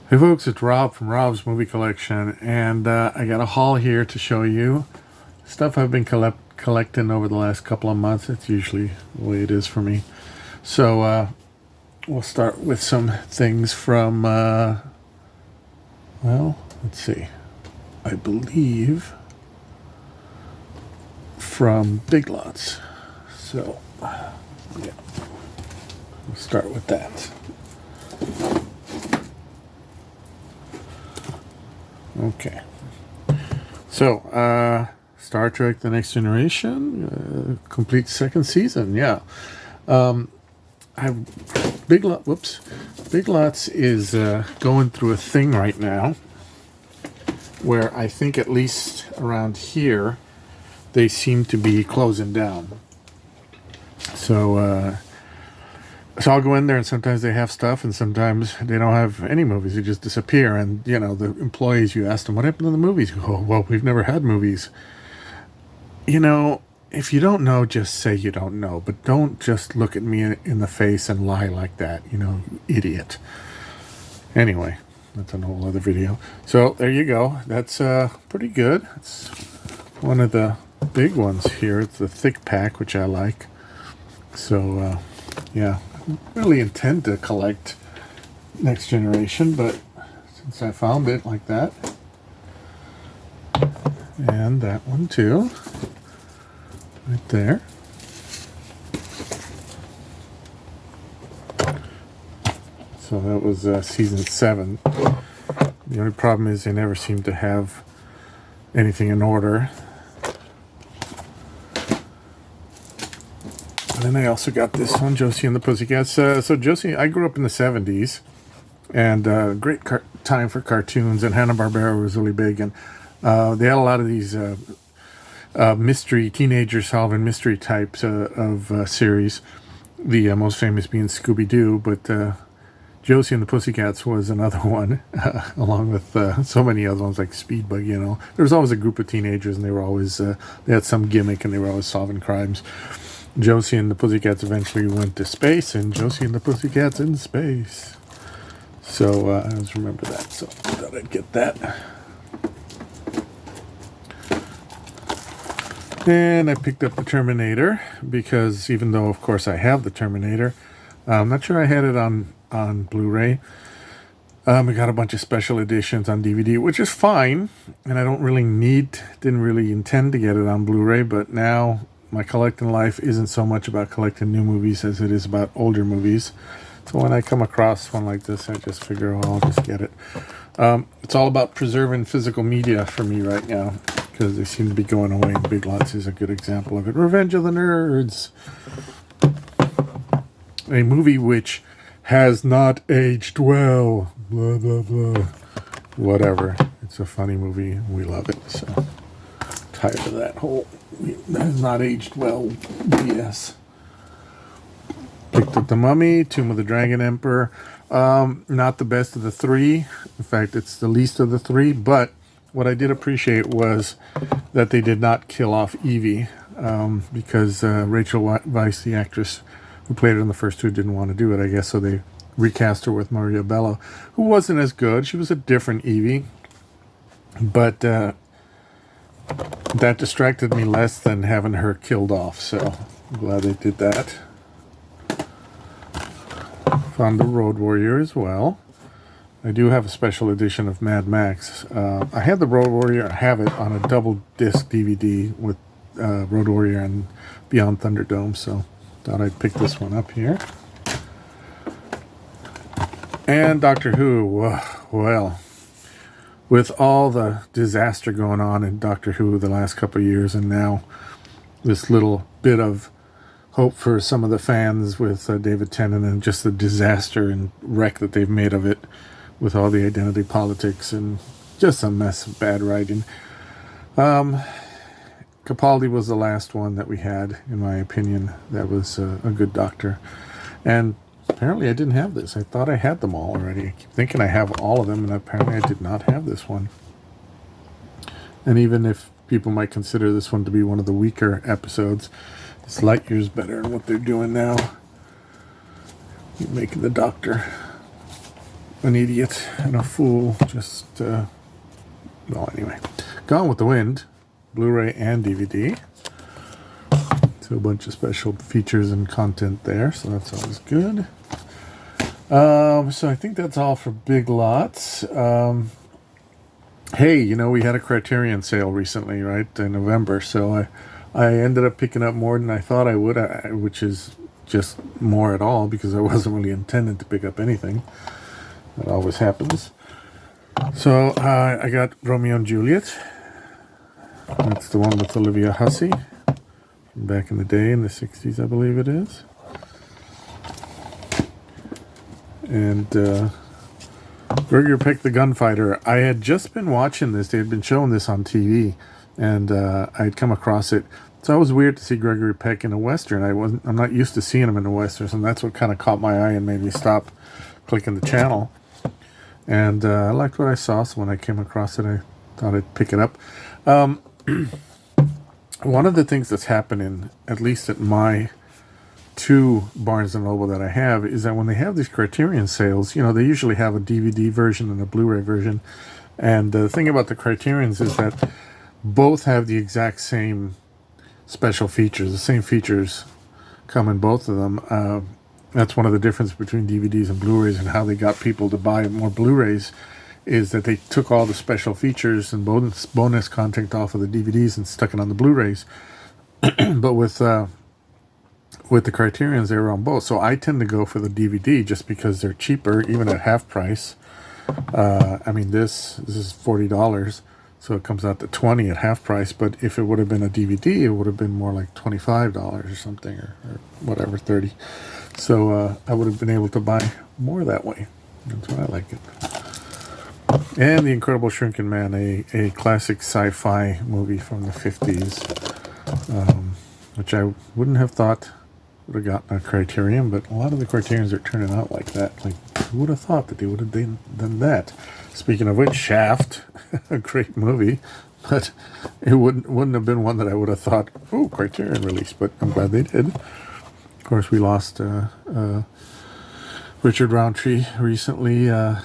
Hey folks, it's Rob from Rob's Movie Collection, and I got a haul here to show you stuff I've been collecting over the last couple of months. It's usually the way it is for me. So we'll start with some things from, well, let's see, I believe from Big Lots. So, yeah, we'll start with that. Okay. So, Star Trek: The Next Generation, complete second season. Yeah. Big Lots is going through a thing right now where I think at least around here they seem to be closing down. So I'll go in there, and sometimes they have stuff, and sometimes they don't have any movies. They just disappear. And, you know, the employees, you ask them, what happened to the movies? Oh, well, we've never had movies. You know, if you don't know, just say you don't know. But don't just look at me in the face and lie like that, you know, you idiot. Anyway, that's a whole other video. So there you go. That's pretty good. It's one of the big ones here. It's the thick pack, which I like. So, yeah. Really intend to collect Next Generation, but since I found it like that, and that one too, right there. So that was season 7. The only problem is they never seem to have anything in order. And then I also got this one, Josie and the Pussycats. So Josie, I grew up in the 70s, and great time for cartoons, and Hanna-Barbera was really big, and they had a lot of these mystery, teenager solving mystery types of series, the most famous being Scooby-Doo, but Josie and the Pussycats was another one, along with so many other ones like Speedbug, you know. There was always a group of teenagers, and they were always, they had some gimmick, and they were always solving crimes. Josie and the Pussycats eventually went to space, and Josie and the Pussycats in space. So I always remember that, so I thought I'd get that. And I picked up the Terminator, because even though, of course, I have the Terminator, I'm not sure I had it on Blu-ray. We got a bunch of special editions on DVD, which is fine, and I didn't really intend to get it on Blu-ray, but now my collecting life isn't so much about collecting new movies as it is about older movies. So when I come across one like this, I just figure, well, I'll just get it. It's all about preserving physical media for me right now, because they seem to be going away, and Big Lots is a good example of it. Revenge of the Nerds. A movie which has not aged well. Blah, blah, blah. Whatever. It's a funny movie. We love it. So tired of that whole has not aged well BS. Picked up The Mummy, Tomb of the Dragon Emperor. Not the best of the 3. In fact, it's the least of the 3. But what I did appreciate was that they did not kill off Evie, because Rachel Weisz, the actress who played her in the first 2, didn't want to do it, I guess. So they recast her with Maria Bello, who wasn't as good. She was a different Evie. But that distracted me less than having her killed off, so I'm glad they did that. Found the Road Warrior as well. I do have a special edition of Mad Max. I had the Road Warrior, I have it on a double disc DVD with Road Warrior and Beyond Thunderdome, so thought I'd pick this one up here. And Doctor Who, well, with all the disaster going on in Doctor Who the last couple of years, and now this little bit of hope for some of the fans with David Tennant, and just the disaster and wreck that they've made of it with all the identity politics and just a mess of bad writing. Capaldi was the last one that we had, in my opinion, that was a good Doctor. And apparently I didn't have this. I thought I had them all already. I keep thinking I have all of them, and apparently I did not have this one. And even if people might consider this one to be one of the weaker episodes, it's light years better than what they're doing now. Making the Doctor an idiot and a fool. Just, well, anyway. Gone with the Wind, Blu-ray and DVD. So a bunch of special features and content there, so that's always good. So I think that's all for Big Lots. Hey, you know, we had a Criterion sale recently, right, in November, so I ended up picking up more than I thought I would, which is just more at all, because I wasn't really intending to pick up anything. That always happens. So I got Romeo and Juliet. That's the one with Olivia Hussey from back in the day, in the 60s, I believe it is. And Gregory Peck, the Gunfighter. I had just been watching this. They had been showing this on TV, and I'd come across it. It's always weird to see Gregory Peck in a Western. I'm not used to seeing him in a Westerns, and that's what kind of caught my eye and made me stop clicking the channel. And I liked what I saw, so when I came across it, I thought I'd pick it up. One of the things that's happening, at least at my two Barnes & Noble that I have, is that when they have these Criterion sales, you know, they usually have a DVD version and a Blu-ray version. And the thing about the Criterions is that both have the exact same special features. The same features come in both of them. That's one of the differences between DVDs and Blu-rays, and how they got people to buy more Blu-rays, is that they took all the special features and bonus content off of the DVDs and stuck it on the Blu-rays. But with the Criterions, they were on both. So I tend to go for the DVD just because they're cheaper, even at half price. I mean, this is $40, so it comes out to $20 at half price. But if it would have been a DVD, it would have been more like $25 or something, or whatever, $30. So I would have been able to buy more that way. That's why I like it. And The Incredible Shrinking Man, a classic sci-fi movie from the 50s, which I wouldn't have thought would have gotten a Criterion, but a lot of the Criterions are turning out like that. Like, who would have thought that they would have done that? Speaking of which, Shaft, a great movie, but it wouldn't have been one that I would have thought, oh, Criterion release, but I'm glad they did. Of course, we lost Richard Roundtree recently, a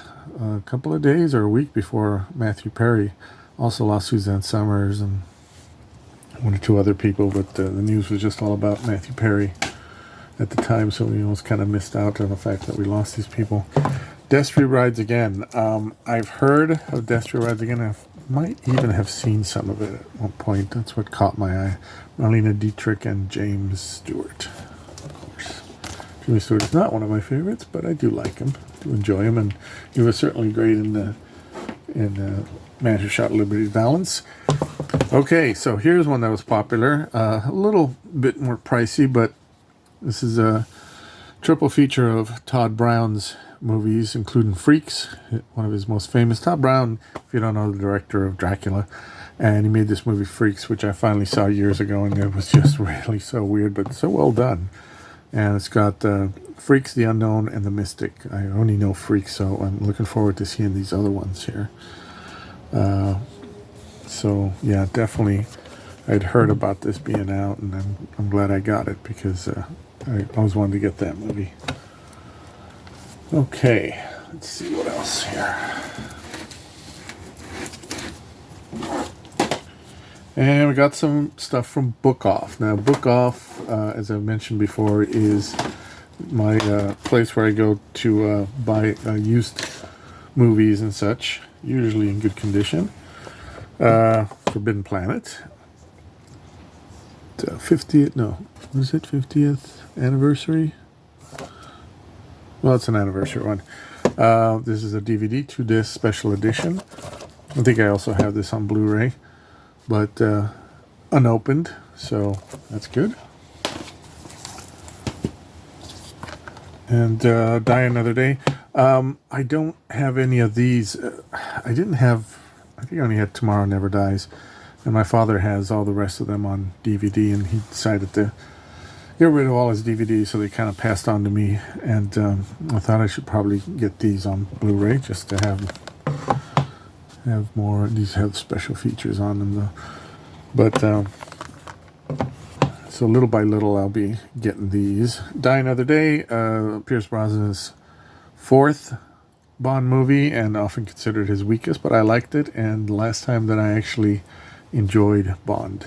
couple of days or a week before Matthew Perry. Also lost Suzanne Summers and one or two other people, but the news was just all about Matthew Perry at the time, so we almost kind of missed out on the fact that we lost these people. Destry Rides Again. I've heard of Destry Rides Again. I might even have seen some of it at one point. That's what caught my eye. Marlene Dietrich and James Stewart, of course. James Stewart is not one of my favorites, but I do like him, do enjoy him, and he was certainly great in Man Who Shot Liberty Valance. Okay, so here's one that was popular. A little bit more pricey, but this is a triple feature of Todd Brown's movies, including Freaks, one of his most famous. Todd Brown, if you don't know, the director of Dracula, and he made this movie Freaks, which I finally saw years ago, and it was just really so weird, but so well done. And it's got Freaks, The Unknown, and The Mystic. I only know Freaks, so I'm looking forward to seeing these other ones here. So yeah, definitely, I'd heard about this being out, and I'm glad I got it, because I always wanted to get that movie. Okay, let's see what else here. And we got some stuff from Book Off. Now, Book Off, as I mentioned before, is my place where I go to buy used movies and such, usually in good condition. Forbidden Planet. 50th, no, what is it, 50th anniversary? Well, it's an anniversary one. This is a DVD 2-disc special edition. I think I also have this on Blu-ray, but unopened, so that's good. And Die Another Day. I don't have any of these. I think I only had Tomorrow Never Dies, and my father has all the rest of them on DVD, and he decided to get rid of all his DVDs, so they kind of passed on to me, and I thought I should probably get these on Blu-ray just to have more. These have special features on them, though. But so little by little, I'll be getting these. Die Another Day, Pierce Brosnan's fourth Bond movie and often considered his weakest, but I liked it, and the last time that I actually enjoyed Bond.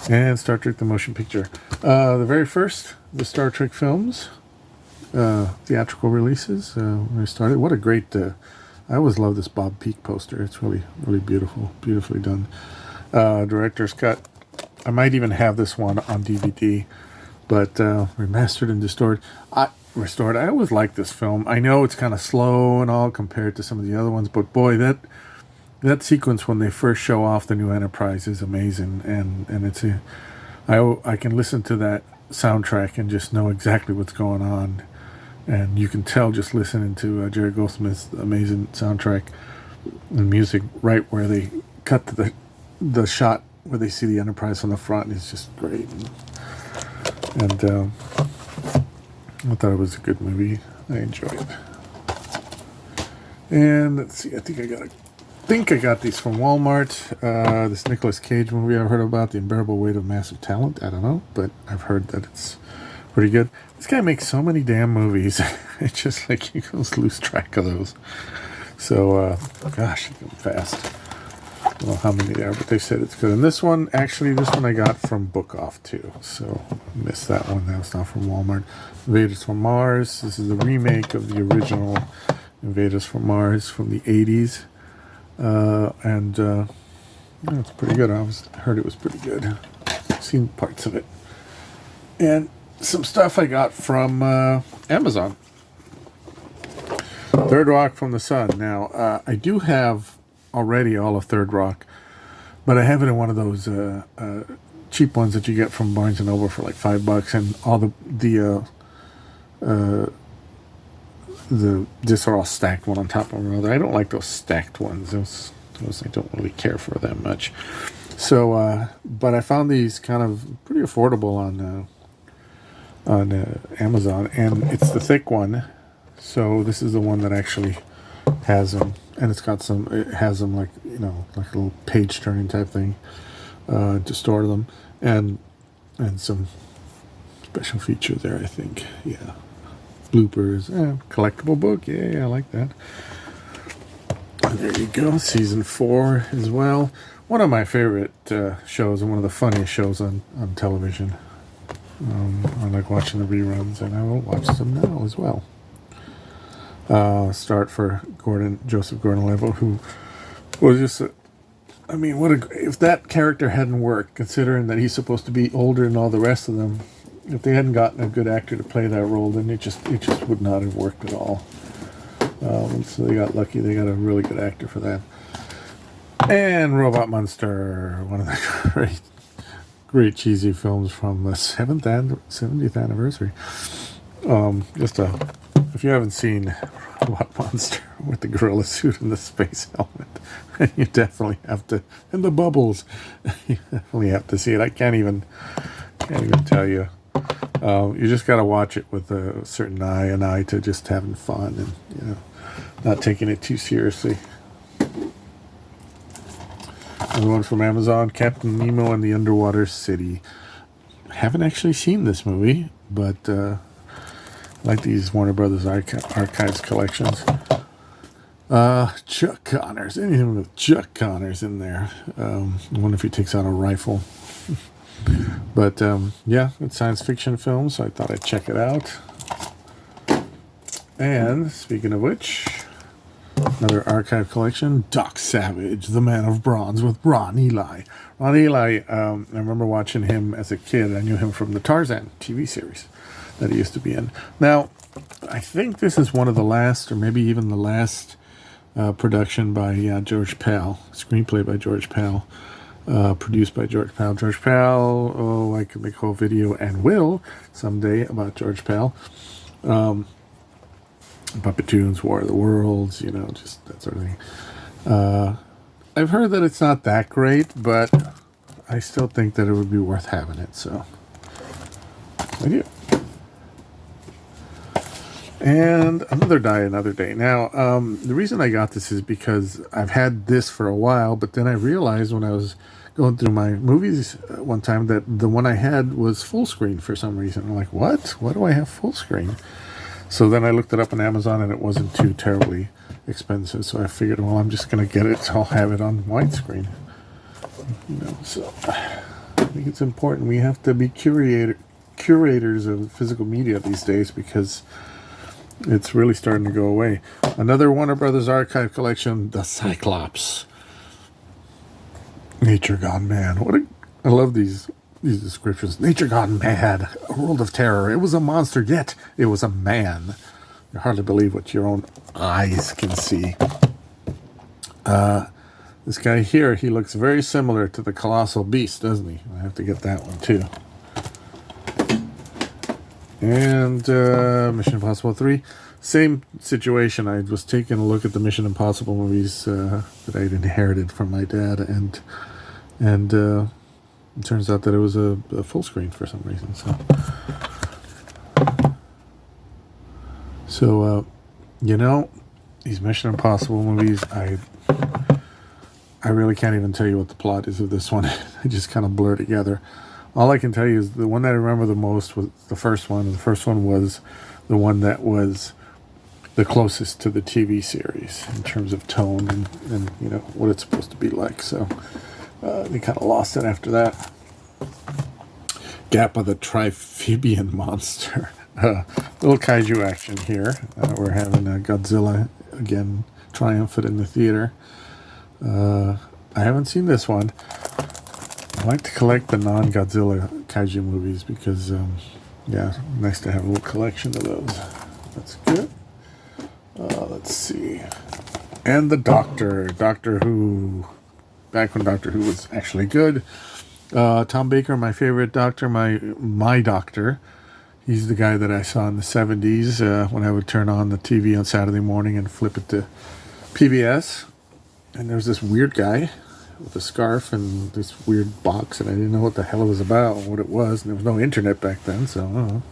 And Star Trek the Motion Picture. The very first, the Star Trek films, theatrical releases, when I started. What a great, I always love this Bob Peak poster. It's really, really beautiful, beautifully done. Director's cut. I might even have this one on DVD, but remastered and restored. I always like this film. I know it's kind of slow and all compared to some of the other ones, but boy, that sequence when they first show off the new Enterprise is amazing, and it's I can listen to that soundtrack and just know exactly what's going on, and you can tell just listening to Jerry Goldsmith's amazing soundtrack and music right where they cut to the shot where they see the Enterprise on the front is just great, and I thought it was a good movie. I enjoyed it. And let's see, I think I got these from Walmart. This Nicolas Cage movie I've heard about, The Unbearable Weight of Massive Talent. I don't know, but I've heard that it's pretty good. This guy makes so many damn movies. It's just like you just lose track of those. So, gosh, I'm fast. I don't know how many there are, but they said it's good. And this one I got from Book Off too. So, I missed that one. That was not from Walmart. Invaders from Mars. This is the remake of the original Invaders from Mars from the 80s. It's pretty good. I heard it was pretty good. Seen parts of it. And some stuff I got from Amazon. Third Rock from the Sun. Now, I do have already all of Third Rock, but I have it in one of those cheap ones that you get from Barnes & Noble for like $5, and all the discs are all stacked one on top of another. I don't like those stacked ones. Those I don't really care for that much. So, but I found these kind of pretty affordable on Amazon, and it's the thick one. So this is the one that actually has them, and it has them like like a little page turning type thing to store them, and some special features there. I think, yeah. Bloopers, collectible book, yeah, I like that. And there you go, season 4 as well. One of my favorite shows and one of the funniest shows on television. I like watching the reruns, and I will watch them now as well. Start for Joseph Gordon-Levitt, who was just if that character hadn't worked, considering that he's supposed to be older than all the rest of them. If they hadn't gotten a good actor to play that role, then it just would not have worked at all. So they got lucky; they got a really good actor for that. And Robot Monster, one of the great cheesy films from the 70th anniversary. If you haven't seen Robot Monster with the gorilla suit and the space helmet, you definitely have to. And the bubbles, you definitely have to see it. I can't even tell you. You just got to watch it with a certain an eye to just having fun and not taking it too seriously. Another one from Amazon, Captain Nemo and the Underwater City. Haven't actually seen this movie, but I like these Warner Brothers Archives collections. Chuck Connors, anything with Chuck Connors in there. I wonder if he takes out a rifle. But it's science fiction film, so I thought I'd check it out. And speaking of which, another archive collection, Doc Savage, The Man of Bronze with Ron Ely. Ron Ely, I remember watching him as a kid. I knew him from the Tarzan TV series that he used to be in. Now, I think this is one of the last, or maybe even the last, production by George Pal, screenplay by George Pal. Produced by George Pal. George Pal, I could make a whole video and will someday about George Pal. Puppetoons, War of the Worlds, just that sort of thing. I've heard that it's not that great, but I still think that it would be worth having it, so I do. And Another Die Another Day. Now, the reason I got this is because I've had this for a while, but then I realized when I was going through my movies one time that the one I had was full screen for some reason. I'm like, what? Why do I have full screen? So then I looked it up on Amazon, and it wasn't too terribly expensive. So I figured, well, I'm just going to get it. So I'll have it on widescreen. So I think it's important. We have to be curators of physical media these days because it's really starting to go away. Another Warner Brothers archive collection, The Cyclops. Nature Gone Mad. I love these descriptions. Nature Gone Mad. A world of terror. It was a monster, yet it was a man. You hardly believe what your own eyes can see. This guy here, he looks very similar to the Colossal Beast, doesn't he? I have to get that one too. And Mission Impossible 3. Same situation. I was taking a look at the Mission Impossible movies that I'd inherited from my dad, and it turns out that it was a full screen for some reason. So these Mission Impossible movies, I really can't even tell you what the plot is of this one. I just kind of blur together. All I can tell you is the one that I remember the most was the first one. And the first one was the one that was the closest to the TV series in terms of tone and what it's supposed to be like. So they kind of lost it after that. Gap of the Triphibian Monster. Little kaiju action here. We're having Godzilla again triumphant in the theater. I haven't seen this one. I like to collect the non-Godzilla kaiju movies because, nice to have a little collection of those. That's good. Let's see. And the Doctor Who. Back when Doctor Who was actually good. Tom Baker, my favorite doctor, my doctor. He's the guy that I saw in the 70s when I would turn on the TV on Saturday morning and flip it to PBS. And there was this weird guy with a scarf and this weird box, and I didn't know what the hell it was about, what it was, and there was no internet back then, so I don't know.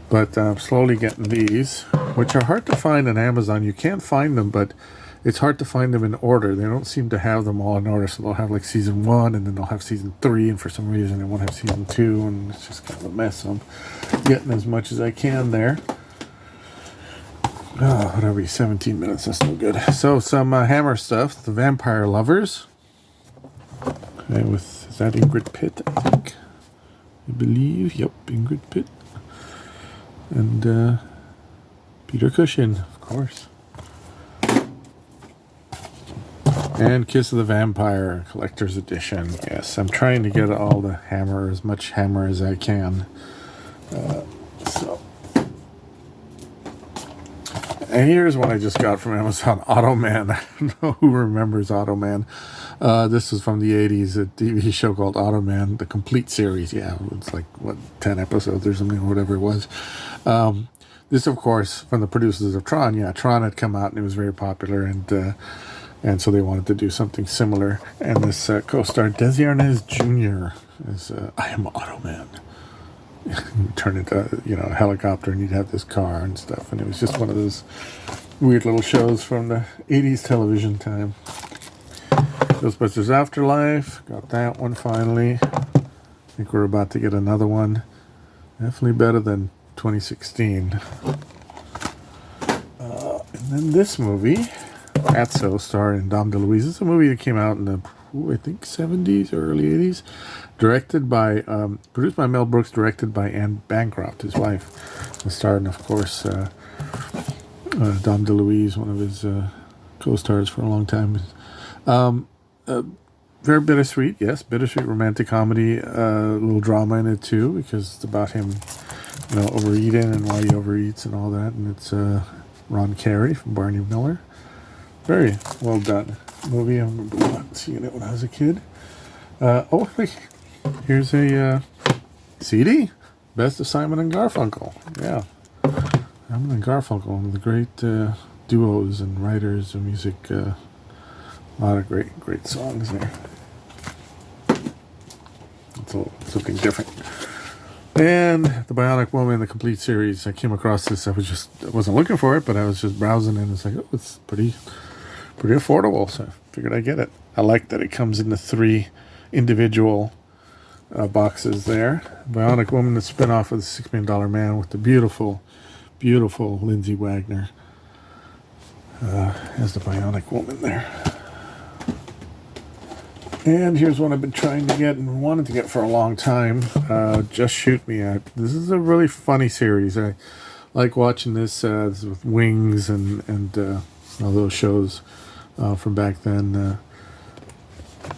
But I'm slowly getting these, which are hard to find on Amazon. You can find them, but it's hard to find them in order. They don't seem to have them all in order, so they'll have like season 1, and then they'll have season 3, and for some reason they won't have season 2, and it's just kind of a mess. So I'm getting as much as I can there. Oh, what are we? 17 minutes. That's no good. So some Hammer stuff. The Vampire Lovers. Okay, is that Ingrid Pitt? I think. I believe. Yep, Ingrid Pitt. And Peter Cushing, of course. And Kiss of the Vampire Collector's Edition. Yes, I'm trying to get all the Hammer, as much Hammer as I can. And here's one I just got from Amazon, Automan. I don't know who remembers Automan. This was from the 80s, a TV show called Automan, the complete series. Yeah, it's like, 10 episodes or something, or whatever it was. This, of course, from the producers of Tron. Yeah, Tron had come out and it was very popular, and so they wanted to do something similar. And this co-star Desi Arnaz Jr. as I am Automan. Turn into a helicopter, and you'd have this car and stuff, and it was just one of those weird little shows from the 80s television time. Ghostbusters Afterlife, got that one finally. I think we're about to get another one. Definitely better than 2016. And then this movie, Atso, starring Dom DeLuise. It's a movie that came out in the I think 70s or early 80s, produced by Mel Brooks, directed by Anne Bancroft, his wife, and starring, of course, Dom DeLuise, one of his co-stars for a long time. Very bittersweet, yes, bittersweet romantic comedy, a little drama in it too, because it's about him, overeating and why he overeats and all that, and it's Ron Carey from Barney Miller. Very well done movie. I remember seeing it when I was a kid. Here's a CD, Best of Simon and Garfunkel. Yeah, Simon and Garfunkel, one of the great duos and writers of music. A lot of great songs there. It's something different. And The Bionic Woman, the complete series. I came across this. I wasn't looking for it, but I was just browsing and it's like, it's pretty affordable. So I figured I'd get it. I like that it comes in the 3 individual boxes there. Bionic Woman, the spin-off of the $6 Million Man with the beautiful, beautiful Lindsay Wagner as the Bionic Woman there. And here's one I've been trying to get and wanted to get for a long time. Just Shoot Me. This is a really funny series. I like watching this. This is with Wings and all those shows from back then.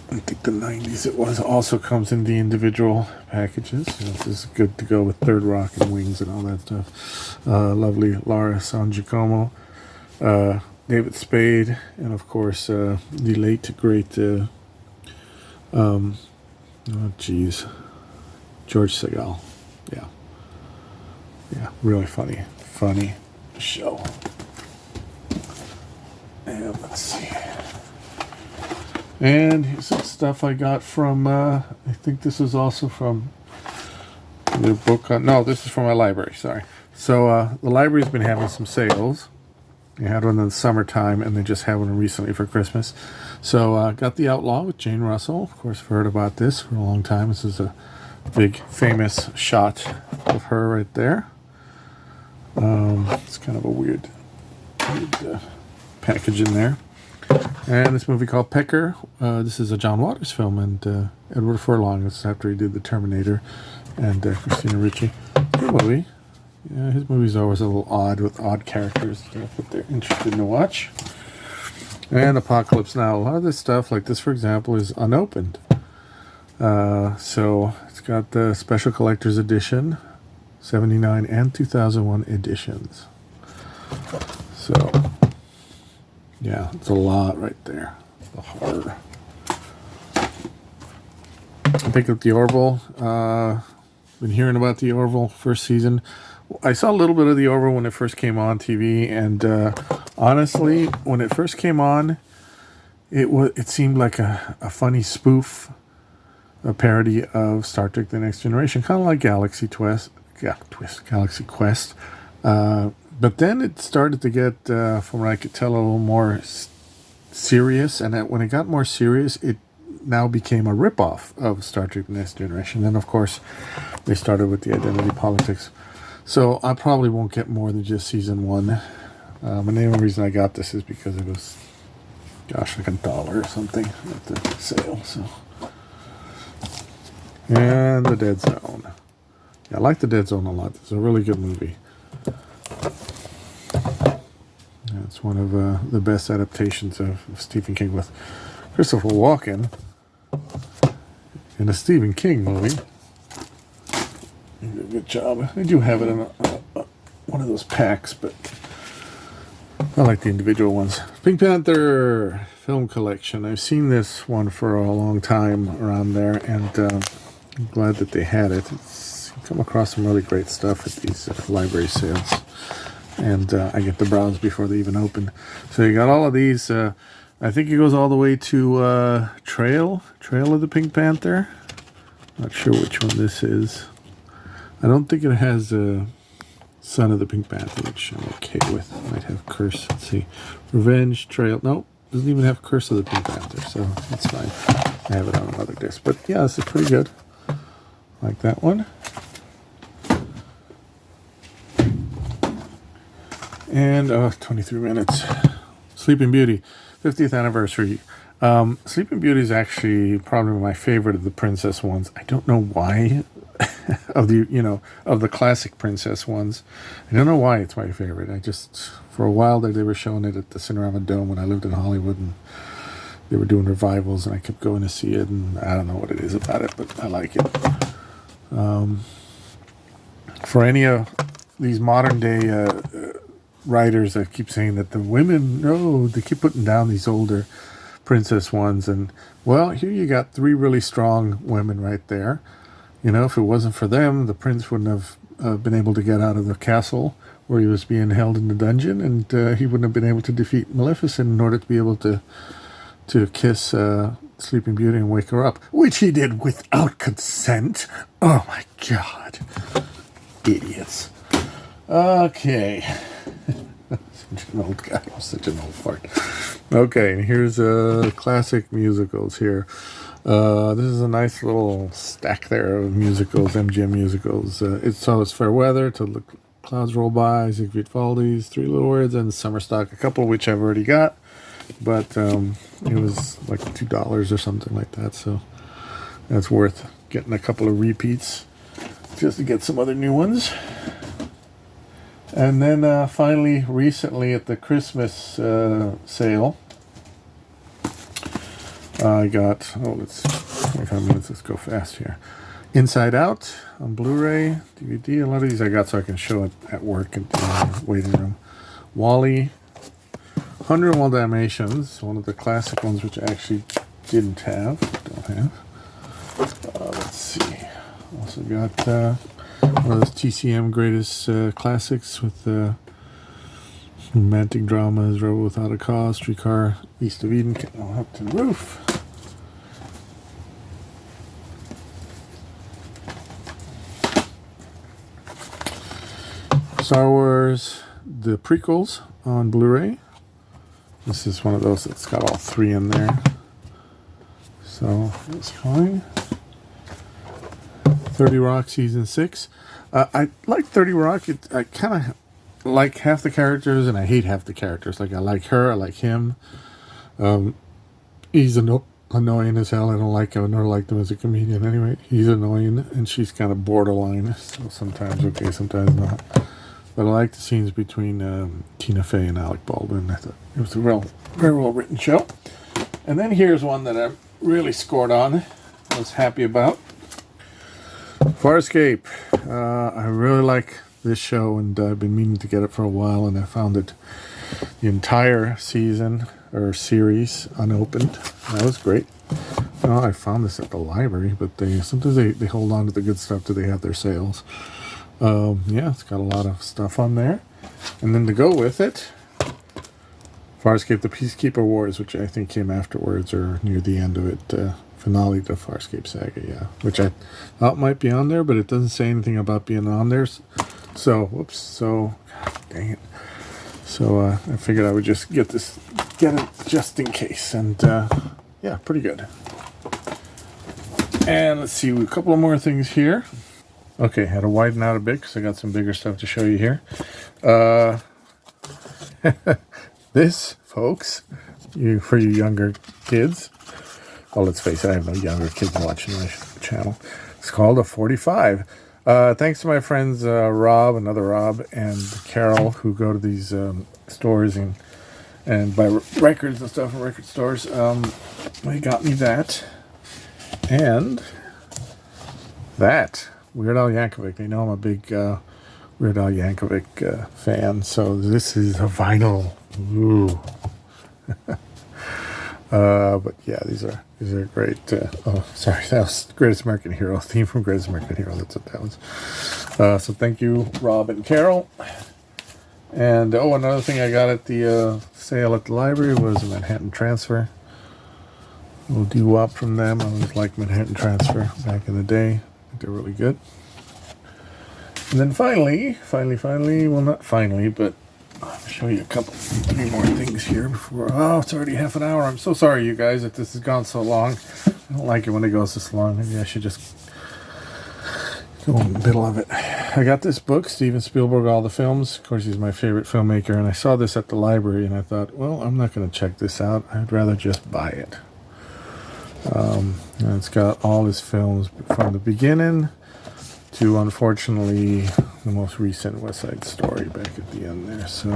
I think the 90s it was. Also comes in the individual packages. This is good to go with Third Rock and Wings and all that stuff. Lovely Laura San Giacomo, David Spade, and of course the late great George Segal. Yeah, really funny show. And let's see. And here's some stuff I got from, I think this is also from the book. No, this is from my library, sorry. So the library's been having some sales. They had one in the summertime, and they just had one recently for Christmas. So got The Outlaw with Jane Russell. Of course, I've heard about this for a long time. This is a big, famous shot of her right there. It's kind of a weird package in there. And this movie called Pecker. This is a John Waters film, and Edward Furlong. This is after he did The Terminator and Christina Ricci. Good movie. Yeah, his movies are always a little odd with odd characters that they're interested to watch. And Apocalypse Now. A lot of this stuff, like this for example, is unopened. So it's got the special collector's edition, 79 and 2001 editions. So yeah, it's a lot right there. The horror. I picked up The Orville. Been hearing about The Orville first season. I saw a little bit of The Orville when it first came on TV, and honestly, when it first came on, it seemed like a funny spoof, a parody of Star Trek: The Next Generation, kind of like Galaxy Quest. But then it started to get, from what I could tell, a little more serious. And when it got more serious, it now became a ripoff of Star Trek: The Next Generation. Then, of course, they started with the identity politics. So I probably won't get more than just season one. And the only reason I got this is because it was, gosh, like $1 or something at the sale. So, and The Dead Zone. Yeah, I like The Dead Zone a lot. It's a really good movie. It's one of the best adaptations of Stephen King with Christopher Walken in a Stephen King movie. You did a good job. I do have it in one of those packs, but I like the individual ones. Pink Panther film collection. I've seen this one for a long time around there, and I'm glad that they had it. You come across some really great stuff at these library sales. And I get the browse before they even open. So you got all of these. I think it goes all the way to Trail of the Pink Panther. Not sure which one this is. I don't think it has Son of the Pink Panther, which I'm okay with. Might have Curse. Let's see. Revenge, Trail. Nope. Doesn't even have Curse of the Pink Panther, so that's fine. I have it on another disc. But yeah, this is pretty good. Like that one. And 23 minutes. Sleeping Beauty, 50th anniversary. Sleeping Beauty is actually probably my favorite of the princess ones. I don't know why. of the classic princess ones. I don't know why it's my favorite. I just, for a while there, they were showing it at the Cinerama Dome when I lived in Hollywood, and they were doing revivals, and I kept going to see it, and I don't know what it is about it, but I like it. For any of these modern day writers that keep saying that the women, no, they keep putting down these older princess ones, and well, here you got 3 really strong women right there. You know, if it wasn't for them, the prince wouldn't have been able to get out of the castle where he was being held in the dungeon, and he wouldn't have been able to defeat Maleficent in order to be able to kiss Sleeping Beauty and wake her up, which he did without consent. Oh my God. Idiots. Okay. Such an old guy. Such an old fart. Okay, and here's classic musicals here. This is a nice little stack there of musicals, MGM musicals. It's Fair Weather, Till the Clouds Roll By, Siegfried Valdi's Three Little Words, and Summer Stock, a couple of which I've already got. But it was like $2 or something like that, so that's worth getting a couple of repeats just to get some other new ones. And then finally, recently at the Christmas sale, I got, let's 25 minutes, let's go fast here. Inside Out on Blu-ray, DVD. A lot of these I got so I can show it at work in the waiting room. WALL-E, 101 Dalmatians, one of the classic ones which I actually don't have. Let's see. Also got one of those TCM greatest classics with romantic dramas, Rebel Without a Cause, Streetcar East of Eden, Up to the Roof. Star Wars, the prequels on Blu-ray. This is one of those that's got all three in there. So that's fine. 30 Rock Season 6. I like 30 Rock. I kind of like half the characters and I hate half the characters. Like I like her, I like him. He's annoying as hell. I don't like him. I never liked him as a comedian anyway. He's annoying and she's kind of borderline. So sometimes okay, sometimes not. But I like the scenes between Tina Fey and Alec Baldwin. I thought it was a very well written show. And then here's one that I really scored on. I was happy about. Farscape. I really like this show, and I've been meaning to get it for a while, and I found it the entire season or series unopened. That was great. I found this at the library, but sometimes they hold on to the good stuff till they have their sales. Yeah, it's got a lot of stuff on there. And then to go with it, Farscape, the Peacekeeper Wars, which I think came afterwards or near the end of it. Finale to Farscape Saga, yeah. Which I thought might be on there, but it doesn't say anything about being on there. So, whoops, so, God, dang it. So, I figured I would just get it just in case. And, yeah, pretty good. And let's see, a couple of more things here. Okay, had to widen out a bit because I got some bigger stuff to show you here. This, folks, for you younger kids. Well, let's face it, I have no younger kids watching my channel. It's called a 45. Thanks to my friends Rob, another Rob, and Carol, who go to these stores and buy records and stuff in record stores. They got me that. And that. Weird Al Yankovic. They know I'm a big Weird Al Yankovic fan, so this is a vinyl. Ooh. But yeah, these are great. Sorry, that was Greatest American Hero theme from Greatest American Hero. That's what that was. So thank you, Rob and Carol. And another thing I got at the sale at the library was a Manhattan Transfer. A little doo-wop from them. I always liked Manhattan Transfer back in the day. I think they're really good. And then finally, well, not finally, but I'll show you three more things here before. Oh, it's already half an hour. I'm so sorry, you guys, that this has gone so long. I don't like it when it goes this long. Maybe I should just go in the middle of it. I got this book, Steven Spielberg, All the Films. Of course, he's my favorite filmmaker, and I saw this at the library, and I thought, well, I'm not going to check this out. I'd rather just buy it. And it's got all his films from the beginning to, unfortunately, the most recent West Side Story back at the end there. So,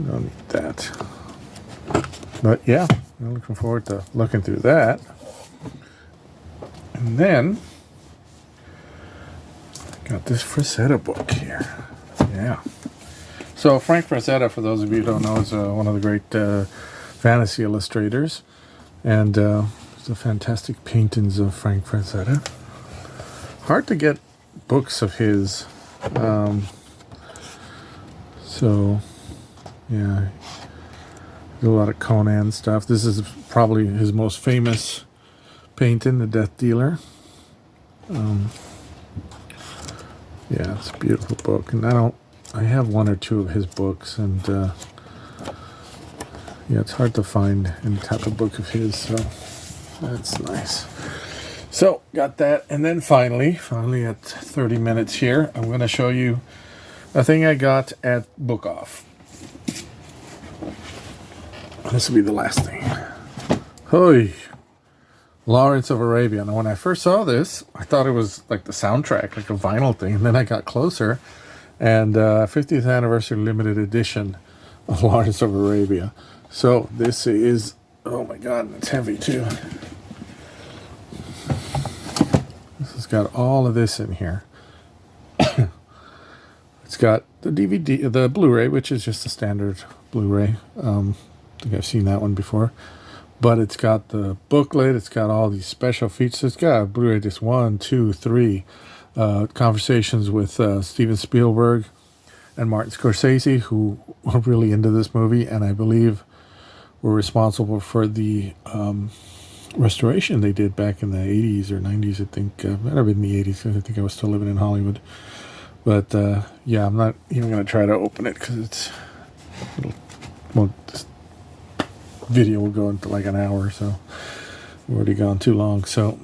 don't need that. But yeah, I'm looking forward to looking through that. And then, I got this Frazetta book here. Yeah. So, Frank Frazetta, for those of you who don't know, is one of the great fantasy illustrators. And there's the fantastic paintings of Frank Frazetta. Hard to get books of his. So, yeah. There's a lot of Conan stuff. This is probably his most famous painting, The Death Dealer. Yeah, it's a beautiful book. And I have one or two of his books, and Yeah, it's hard to find any type of book of his, so that's nice. So, got that. And then finally at 30 minutes here, I'm going to show you a thing I got at Book Off. This will be the last thing. Hoy! Lawrence of Arabia. Now, when I first saw this, I thought it was like the soundtrack, like a vinyl thing. And then I got closer, and 50th anniversary limited edition of Lawrence of Arabia. So this is, oh my God, it's heavy too. This has got all of this in here. It's got the DVD, the Blu-ray, which is just a standard Blu-ray. I think I've seen that one before. But it's got the booklet. It's got all these special features. It's got Blu-ray disc 1, 2, 3. Conversations with Steven Spielberg and Martin Scorsese, who were really into this movie, and I believe were responsible for the restoration they did back in the 80s or 90s, I think. Might have been the 80s, because I think I was still living in Hollywood. But, yeah, I'm not even going to try to open it, because it's... this video will go into like an hour, so we've already gone too long. So,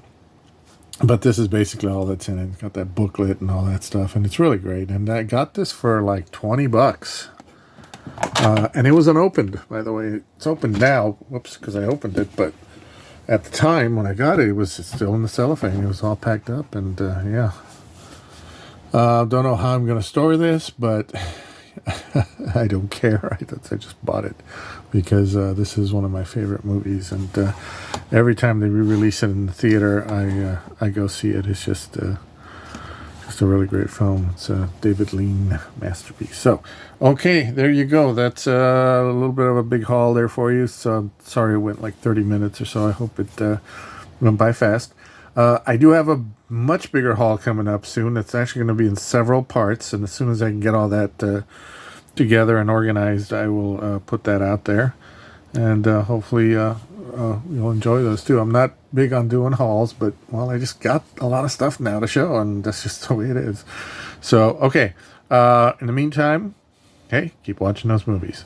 but this is basically all that's in it. It's got that booklet and all that stuff, and it's really great. And I got this for like $20. And it was unopened, by the way. It's opened now. Whoops, because I opened it. But at the time when I got it, it was still in the cellophane. It was all packed up, and yeah. Don't know how I'm going to store this, but I don't care. I just bought it because this is one of my favorite movies, and every time they re-release it in the theater, I go see it. It's just a really great film. It's a David Lean masterpiece. So, okay, there you go. That's a little bit of a big haul there for you. So I'm sorry it went like 30 minutes or so. I hope it went by fast. I do have a much bigger haul coming up soon. It's actually going to be in several parts, and as soon as I can get all that together and organized, I will put that out there, and hopefully you'll enjoy those too. I'm not big on doing hauls, but, well, I just got a lot of stuff now to show, and that's just the way it is. So, okay, in the meantime, hey, keep watching those movies.